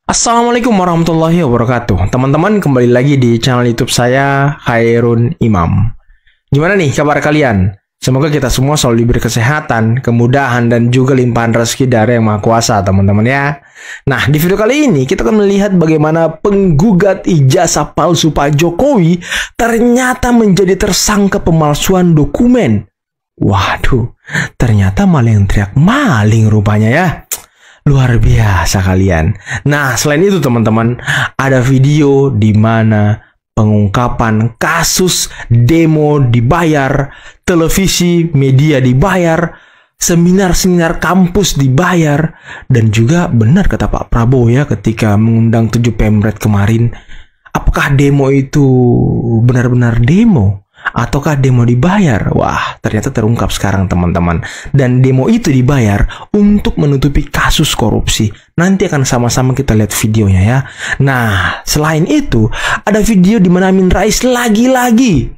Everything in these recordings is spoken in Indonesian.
Assalamualaikum warahmatullahi wabarakatuh. Teman-teman, kembali lagi di channel YouTube saya, Khairun Imam. Gimana nih kabar kalian? Semoga kita semua selalu diberi kesehatan, kemudahan, dan juga limpahan rezeki dari Yang Maha Kuasa, teman-teman ya. Nah, di video kali ini kita akan melihat bagaimana penggugat ijazah palsu Pak Jokowi ternyata menjadi tersangka pemalsuan dokumen. Waduh, ternyata malah yang teriak maling rupanya ya. Luar biasa kalian. Nah, selain itu teman-teman, ada video di mana pengungkapan kasus demo dibayar, televisi, media dibayar, seminar-seminar kampus dibayar, dan juga benar kata Pak Prabowo ya ketika mengundang 7 Pemret kemarin. Apakah demo itu benar-benar demo? Ataukah demo dibayar? Wah, ternyata terungkap sekarang teman-teman. Dan demo itu dibayar untuk menutupi kasus korupsi. Nanti akan sama-sama kita lihat videonya ya. Nah, selain itu, ada video di mana Amin Rais lagi-lagi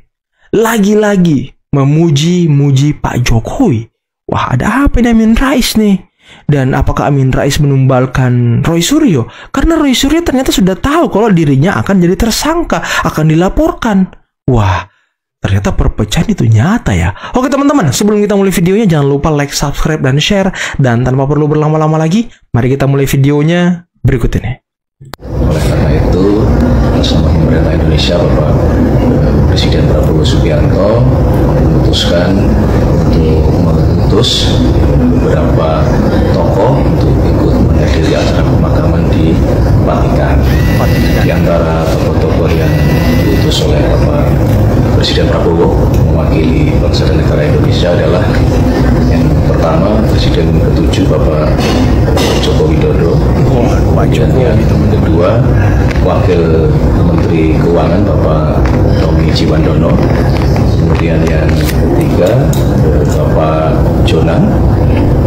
memuji Pak Jokowi. Wah, ada apa ini Amin Rais nih? Dan apakah Amin Rais menumbalkan Roy Suryo? Karena Roy Suryo ternyata sudah tahu kalau dirinya akan jadi tersangka, akan dilaporkan. Wah, ternyata perpecahan itu nyata ya. Oke teman-teman, sebelum kita mulai videonya jangan lupa like, subscribe, dan share. Dan tanpa perlu berlama-lama lagi, mari kita mulai videonya berikut ini. Oleh karena itu, bersama pemerintah Indonesia, Bapak Presiden Prabowo Subianto memutuskan untuk mengutus beberapa tokoh untuk ikut menghadiri acara pemakaman di Vatikan. Di antara tokoh-tokoh yang diutus oleh Bapak Presiden Prabowo mewakili bangsa dan negara Indonesia adalah yang pertama Presiden ke-7 Bapak Joko Widodo, kemudian yang kedua Wakil Menteri Keuangan Bapak Tommy Ciwandono, kemudian yang ketiga Bapak Jonan,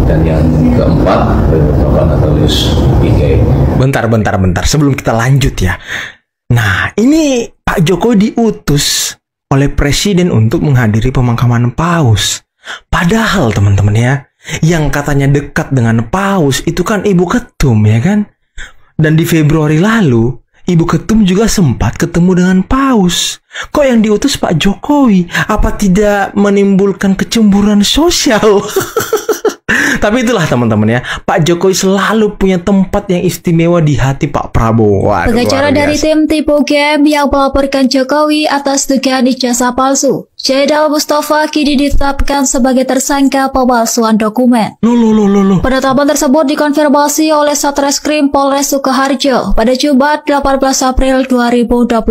dan yang keempat Bapak Natalius Pigai. Bentar, sebelum kita lanjut ya. Nah, ini Pak Jokowi diutus oleh Presiden untuk menghadiri pemakaman Paus. Padahal teman-teman ya, yang katanya dekat dengan Paus itu kan Ibu Ketum ya kan? Dan di Februari lalu, Ibu Ketum juga sempat ketemu dengan Paus. Kok yang diutus Pak Jokowi? Apa tidak menimbulkan kecemburuan sosial? Tapi itulah teman-teman ya, Pak Jokowi selalu punya tempat yang istimewa di hati Pak Prabowo. Pengacara dari tim tipu game yang melaporkan Jokowi atas dugaan ijazah palsu, Zaidal Mustafa kini ditetapkan sebagai tersangka pemalsuan dokumen. Penetapan tersebut dikonfirmasi oleh Satreskrim Polres Sukoharjo pada Jumat 18 April 2025.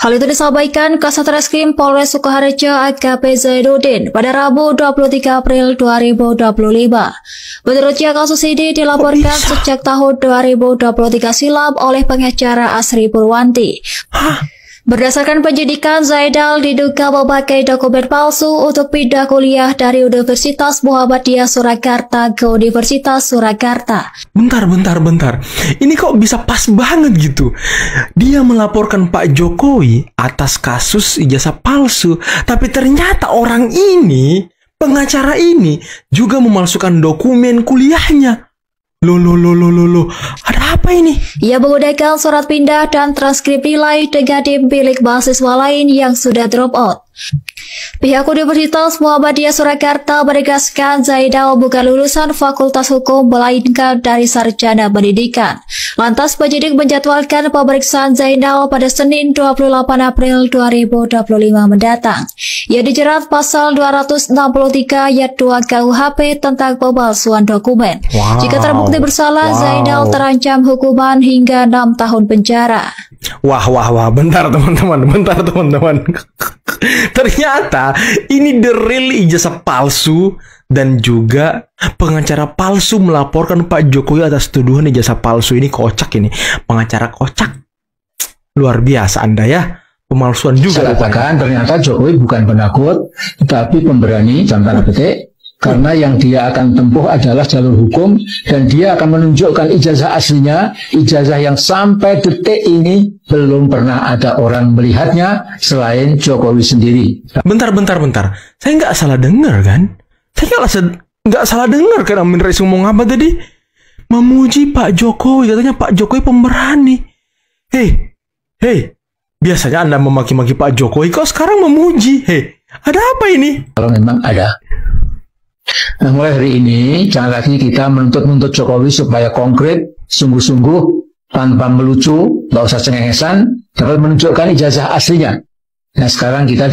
Hal itu disampaikan Kasat Reskrim Polres Sukoharjo AKP Zainuddin pada Rabu 23 April 2025. Menurutnya kasus ini dilaporkan sejak tahun 2023 silam oleh pengacara Asri Purwanti. Berdasarkan penyidikan, Zaidal diduga memakai dokumen palsu untuk pindah kuliah dari Universitas Muhammadiyah Surakarta ke Universitas Surakarta. Bentar. Ini kok bisa pas banget gitu? Dia melaporkan Pak Jokowi atas kasus ijazah palsu, tapi ternyata orang ini, pengacara ini, juga memalsukan dokumen kuliahnya. Loh, ada apa ini? Ia menggunakan surat pindah dan transkrip nilai dengan milik mahasiswa lain yang sudah drop out. Pihak Universitas Muhammadiyah Surakarta menegaskan Zaidal bukan lulusan Fakultas Hukum melainkan dari Sarjana Pendidikan. Lantas penyidik menjadwalkan pemeriksaan Zaidal pada Senin 28 April 2025 mendatang. Ia dijerat pasal 263 ayat 2 KUHP tentang pemalsuan dokumen. Jika terbukti bersalah, Zaidal terancam hukuman hingga 6 tahun penjara. Wah, bentar teman-teman. Ternyata ini the real ijazah palsu, dan juga pengacara palsu melaporkan Pak Jokowi atas tuduhan ijazah palsu. Ini kocak ini, pengacara kocak. Luar biasa Anda ya, pemalsuan juga. Saya katakan ternyata Jokowi bukan penakut, tetapi pemberani dalam tanda petik. Karena yang dia akan tempuh adalah jalur hukum, dan dia akan menunjukkan ijazah aslinya, ijazah yang sampai detik ini belum pernah ada orang melihatnya selain Jokowi sendiri. Bentar. Saya nggak salah dengar kan? Saya nggak salah dengar kan Amin Rais ngomong apa tadi? memuji Pak Jokowi, katanya Pak Jokowi pemberani. Hei, biasanya Anda memaki-maki Pak Jokowi, kok sekarang memuji? Hei, ada apa ini? Kalau memang ada. Nah, mulai hari ini jangan lagi kita menuntut Jokowi supaya konkret, sungguh-sungguh, tanpa melucu, nggak usah cengengesan, dapat menunjukkan ijazah aslinya. Nah, sekarang kita